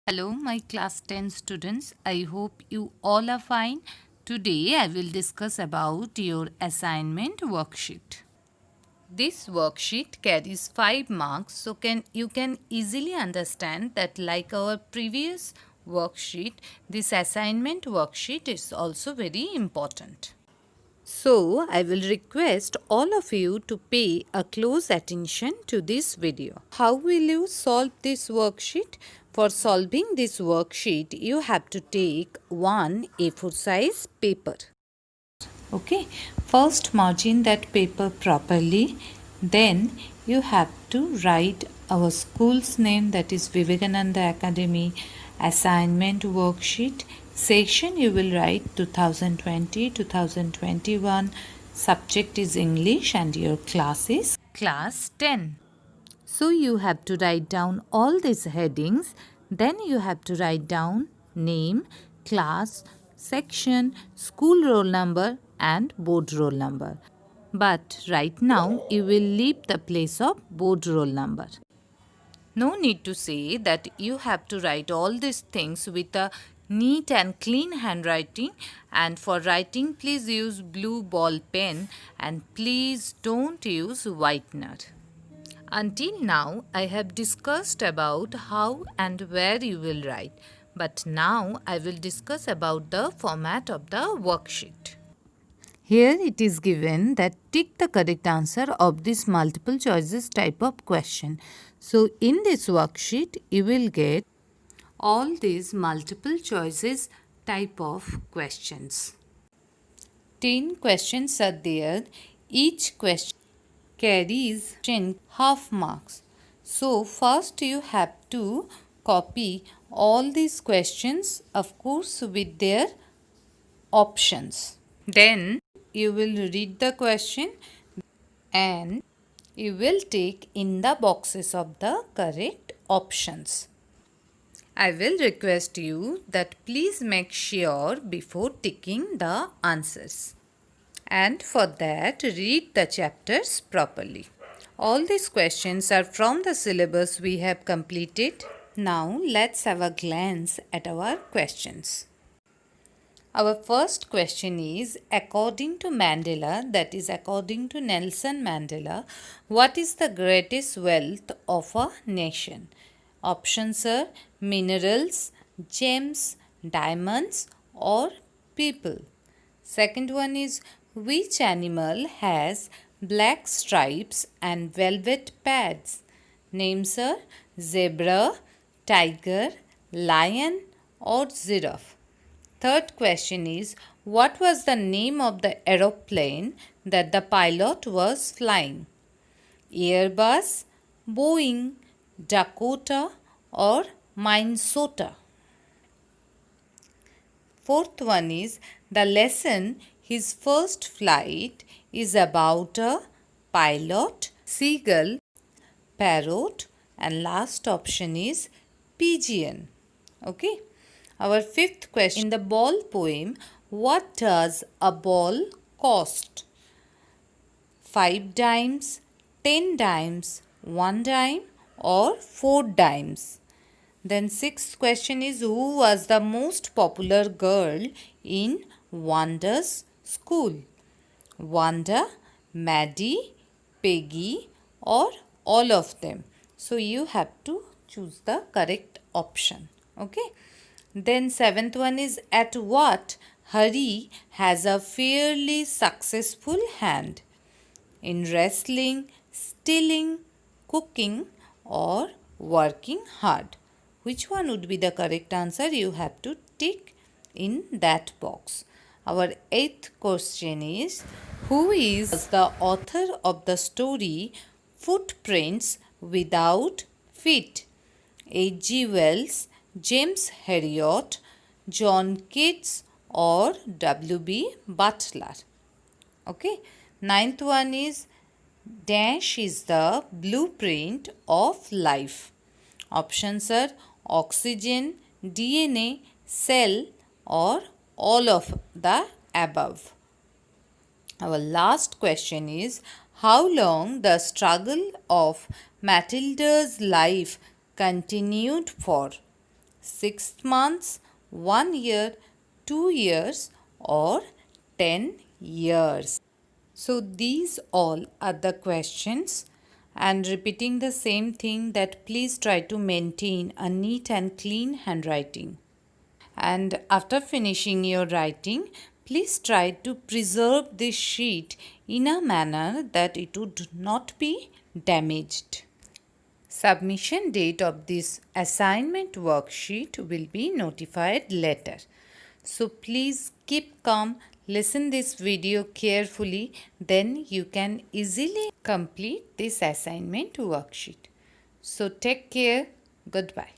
Hello, my class 10 students. I hope you all are fine. Today I will discuss about your assignment worksheet. This worksheet carries 5 marks, so you can easily understand that like our previous worksheet, this assignment worksheet is also very important. So, I will request all of you to pay a close attention to this video. How will you solve this worksheet? For solving this worksheet, you have to take one A4 size paper. Okay, first margin that paper properly. Then you have to write our school's name, that is Vivekananda Academy, assignment worksheet. Section you will write 2020, 2021. Subject is English and your class is class 10. So you have to write down all these headings. Then you have to write down name, class, section, school roll number and board roll number. But right now you will leave the place of board roll number. No need to say that you have to write all these things with a neat and clean handwriting, and for writing please use blue ball pen and please don't use whitener. Until now, I have discussed about how and where you will write, but now I will discuss about the format of the worksheet. Here it is given that tick the correct answer of this multiple choices type of question. So in this worksheet, you will get all these multiple choices type of questions. 10 questions are there. Each question carries 10 half marks. So first you have to copy all these questions, of course, with their options. Then you will read the question and you will take in the boxes of the correct options. I will request you that please make sure before ticking the answers. And for that, read the chapters properly. All these questions are from the syllabus we have completed. Now let's have a glance at our questions. Our first question is, according to Mandela, that is according to Nelson Mandela, what is the greatest wealth of a nation? Options are minerals, gems, diamonds or people. Second one is, which animal has black stripes and velvet pads? Names are zebra, tiger, lion or giraffe. Third question is, what was the name of the aeroplane that the pilot was flying? Airbus, Boeing, Dakota or Minnesota. Fourth one is, the lesson his first flight is about a pilot, seagull, parrot, and last option is pigeon. Okay. Our fifth question, in the ball poem, what does a ball cost? 5 dimes, 10 dimes, 1 dime or 4 dimes. Then sixth question is, who was the most popular girl in Wanda's school? Wanda, Maddie, Peggy or all of them. So you have to choose the correct option. Okay. Then seventh one is, at what Hari has a fairly successful hand? In wrestling, stealing, cooking or working hard. Which one would be the correct answer? You have to tick in that box. Our eighth question is, who is the author of the story Footprints Without Feet? H.G. Wells, James Herriot, John Keats or W.B. Butler. Okay. Ninth one is, dash is the blueprint of life. Options are oxygen, DNA, cell or all of the above. Our last question is, how long the struggle of Matilda's life continued for? 6 months, 1 year, 2 years, or 10 years. So these all are the questions, and repeating the same thing, that please try to maintain a neat and clean handwriting. And after finishing your writing, please try to preserve this sheet in a manner that it would not be damaged. Submission date of this assignment worksheet will be notified later. So please keep calm, listen this video carefully, then you can easily complete this assignment worksheet. So take care. Goodbye.